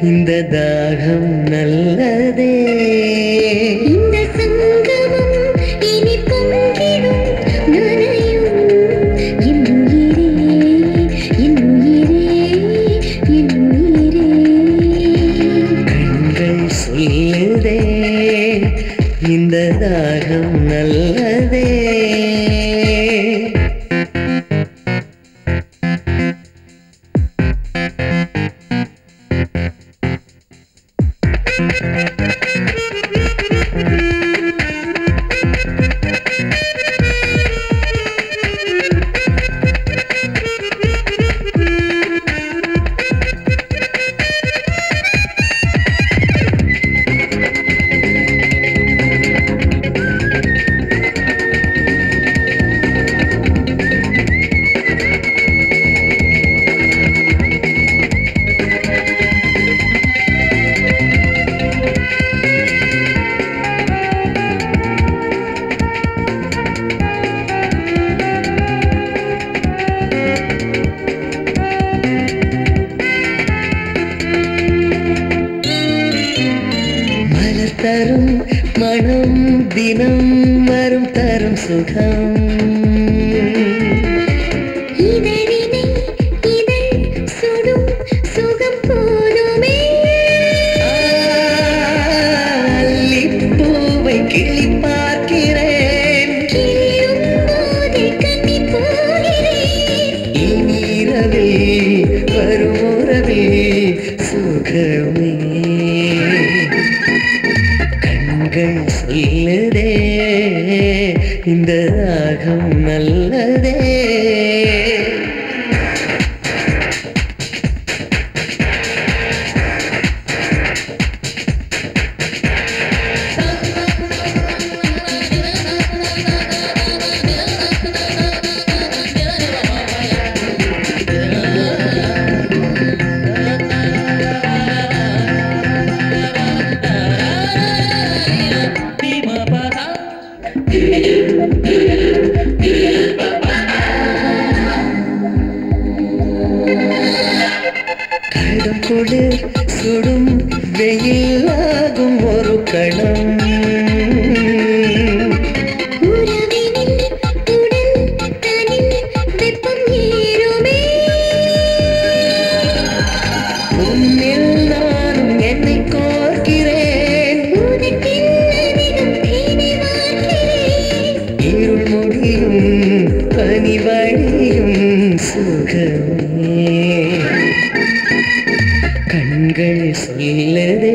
இந்த தாகம் நல்லதே. இந்த சங்கமம் இனி பொங்கிடும் நனையும் என் உயிரே, என் உயிரே, என் உயிரே. கண்கள் சொல்லுதே இந்த தாகம் நல்லதே. தரும் மனம் தினம் வரும் தரும் சுகம். இதழினை இதழ் சுடும் சுகம் போதுமே. பூவை கிளி பார்க்கிறேன், கிளியும் போதை கண்ணி போகிறேன். இனிரவில் வரும் உறவில் சுகமே. கண்கள் சொல்லுதே இந்த ராகம் நல்லதே. கடும் குளிர் சுடும் வெயிலாகும் ஒரு கணம். உறவினில் உடல் தனில் வெப்பம் ஏறுமே. உன்னில் நானும் என்னை கோர்க்கிறேன், உனக்கில் அதிகம் தேனை வார்க்கிறேன். இருள் முடியும் பனி வழியும் சுகமே. கண்கள் சொல்லுதே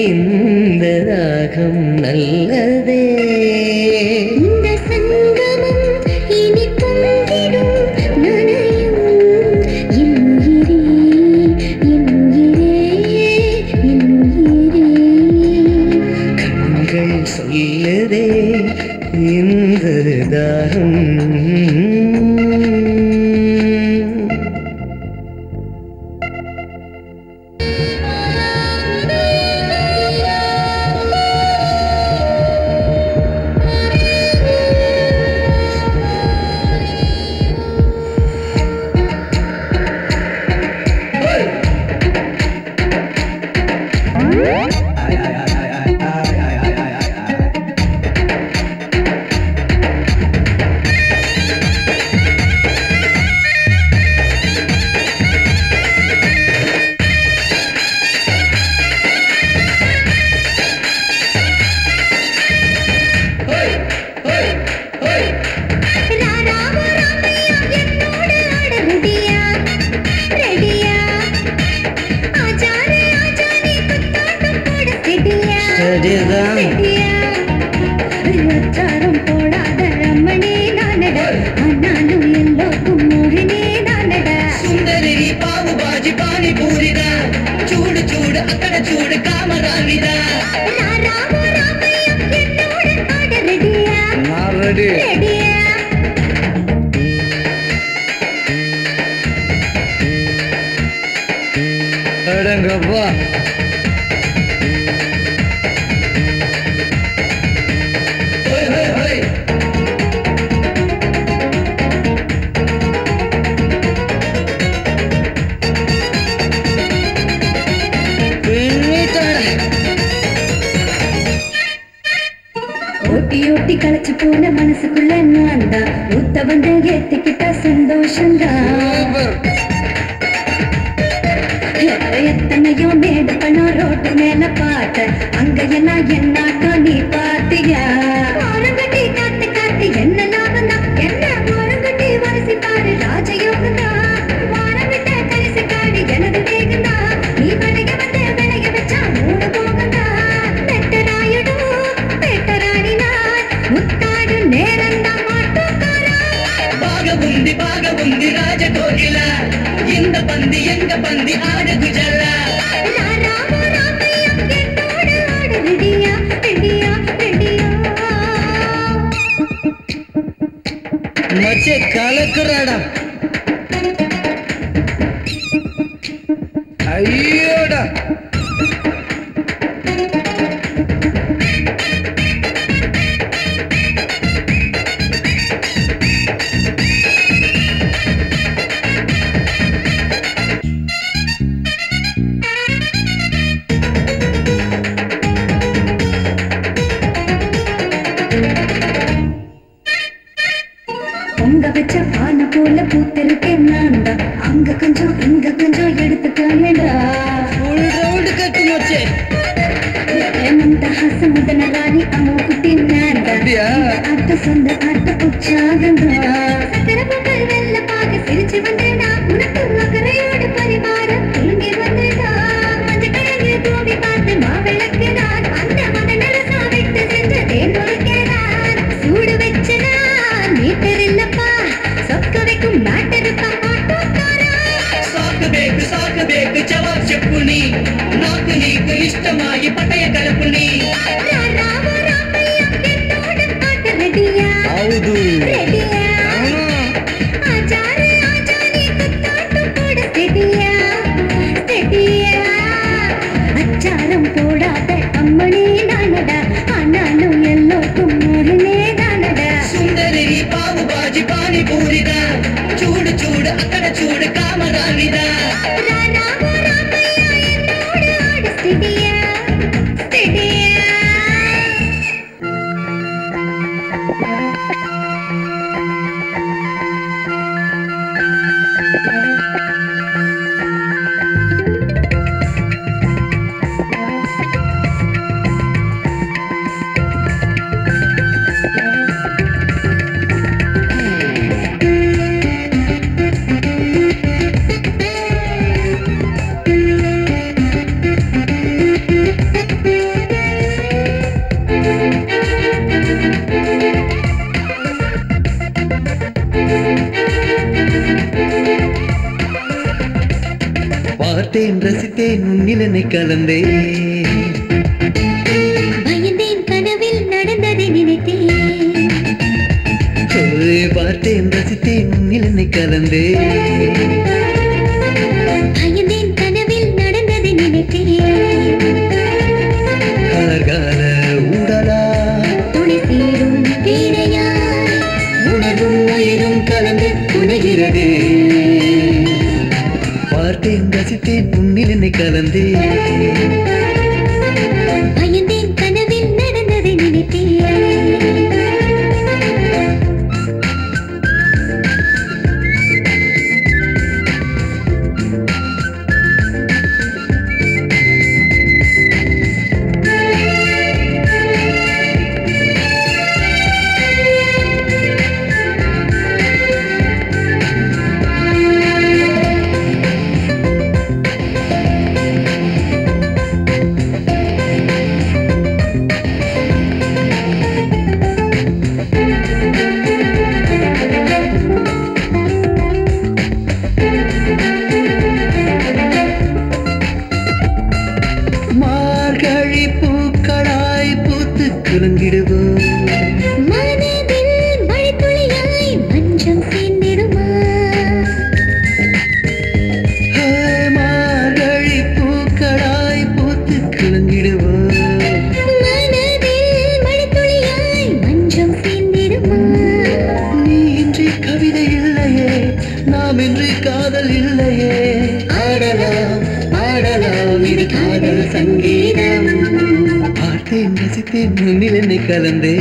இந்த ராகம் நல்லதே. இந்த சங்கமம் இனி பொங்கிடும் நனையும் என் உயிரே, என் உயிரே, என் உயிரே. கண்கள் சொல்லுதே இந்த தாகம். போடாத ரமணே நானடா, ஆனாலும் எல்லோருக்கும் மோகினே நானடா. சுந்தரி பாவுபாஜி பானி பூரிதா, சூடு சூடு அக்கட சூடு காமராவிதா. ராமோ ராமையா என்னோட ஆட ரெடியா? நான் ரெடி. ரெடியா? அடங்கப்பா. ஊட்டி களைச்சு போன மனசுக்குள்ள நான் தான் ஊத்த வந்து ஏத்திக்கிட்ட சந்தோஷம்தான். எத்தனையோ மேடு பண்ண ரோட்டு மேல பார்த்த அங்க எல்லாம் என்னாக்கா நீ பாத்தியா? ஓரங்கட்டி காத்து காத்து என்ன லாபம் தான், என்ன ஓரங்கட்டி வரிசை பாரு ராஜயோகம் தான். வாரம் விட்ட கரிசை காடி எனது வேகம் தான், நீ விளைய வந்து விளைய வச்சா மூணு போகம் தான். பெட்டராயுடும் பெட்டராணி நான் முத்தாடு நேரம் தான் மாட்டுக்காரா. బాగా ఉంది రాజకోగిల ఇంద పంది ఎంగ పంది ఆడదు జల్ల. ராமோ ராமையா என்னோடு ஆட ரெடியா ரெடியா ரெடியா. மச்சே கலக்குறாடா. ஐயோடா பொங்க வச்ச பானை போல பூத்திருக்கேன் நான் தான், அங்க கொஞ்சம் இங்க கொஞ்சம் எடுத்துக்காயடா. ஃபுல் ரவுண்ட் கட்டு மச்சே. மந்தஹாச முதன ராணி அம்மு குட்டி நான் தான், அப்படியா? ஆட்ட சொந்த ஆட்ட உற்சாகம்தான். சக்கர பொங்கல் வெள்ள பாக சிரிச்சு வந்தேடா, உனக்கு அக்கறையோடு பரிமாறம் தூங்கி வந்தேடா. மஞ்சள் கிழங்கு பூமி பார்த்து மாவிளக்குதான், அந்த மகனரசா விட்டு சென்று தேன் நுழைக்கிறான். சூடு வச்சனா மீட்டர் இல்லப்பா, சொக்க வைக்கும் மேட்டருப்பா ஆட்டோக்காரா. సాకు బేకు జవాబు చెప్పు నీ, నాకు నీకు ఇష్టమాయి పటయ కలుపు నీ. రామో రామయ్య என்னோடு ஆட்ட ரெடியா అవుదు ரெடியா. ஆச்சாரே ஆச்சாரி குத்தாட்டு போட ஸ்டெடியா ஸ்டெடியா. அச்சாரம் போடாத அம்மனே நானடா, ஆனாலும் எல்லோருக்கும் மோகனே தானடா. సుందరి పావు బాజి పాని పూరిదా, చూడు చూడు అక్కడ చూడు కామరానిదా. ராமோ ராமய்ய என்னோடு ஆட ஸ்டெடியா ஸ்டெடியா. பார்த்தேன் ரசித்தேன் உன்னில் என்னை கலந்தே, பயந்தேன் கனவில் நடந்ததை நினைத்தேன். பார்த்தேன் ரசித்தேன் உன்னில் என்னை கலந்தே. பயந்தேன் கனவில் நடந்ததை நினைத்தேன். கார்கால ஊடலா துணை சேரும் வீணையா, உணர்வும் உயிரும் கலந்து புனைகிறதே. பார்த்தேன் ரசித்தேன் உன்னில் என்னை கலந்தே. பயந்தேன் கனவில் நடந்ததை நினைத்தேன். மார்கழி பூக்களாய் பூத்து குலுங்கிடுவோம், மனதில் மழைத்துளியாய் மஞ்சம் சேர்ந்திடுமா. மார்கழி பூக்களாய் பூத்து குலுங்கிடுவோம். மனதில் மழைத்துளியாய் மஞ்சம் சேர்ந்திடுமா. நீ இன்றி கவிதை இல்லையே, நாம் இன்றி காதல் இல்லையே. ஆடலாம் ஆடலாம் இது காதல் சங்கீதம். பார்த்தேன் ரசித்தேன் உன்னில் என்னை கலந்தே.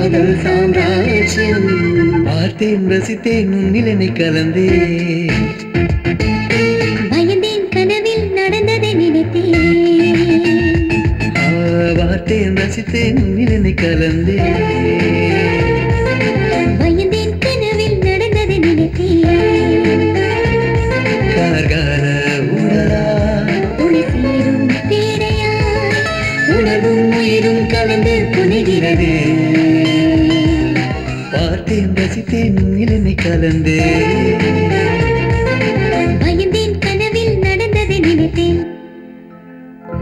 காதல் சாம்ராஜ்யம் பார்த்தேன் ரசித்தேன் உன்னில் என்னை கலந்தே பயந்தேன் கனவில் நடந்ததை நினைத்தேன் பார்த்தேன் ரசித்தேன் உன்னில் என்னை கலந்தே பயந்தேன் கனவில் நடந்ததை நினைத்தேன் கார்கால உடலா துணி சேரும் தேரையா உணர்வும் உயிரும் கலந்து புனிகிறது பார்த்தேன் ரசித்தேன் உன்னில் என்னை கலந்தே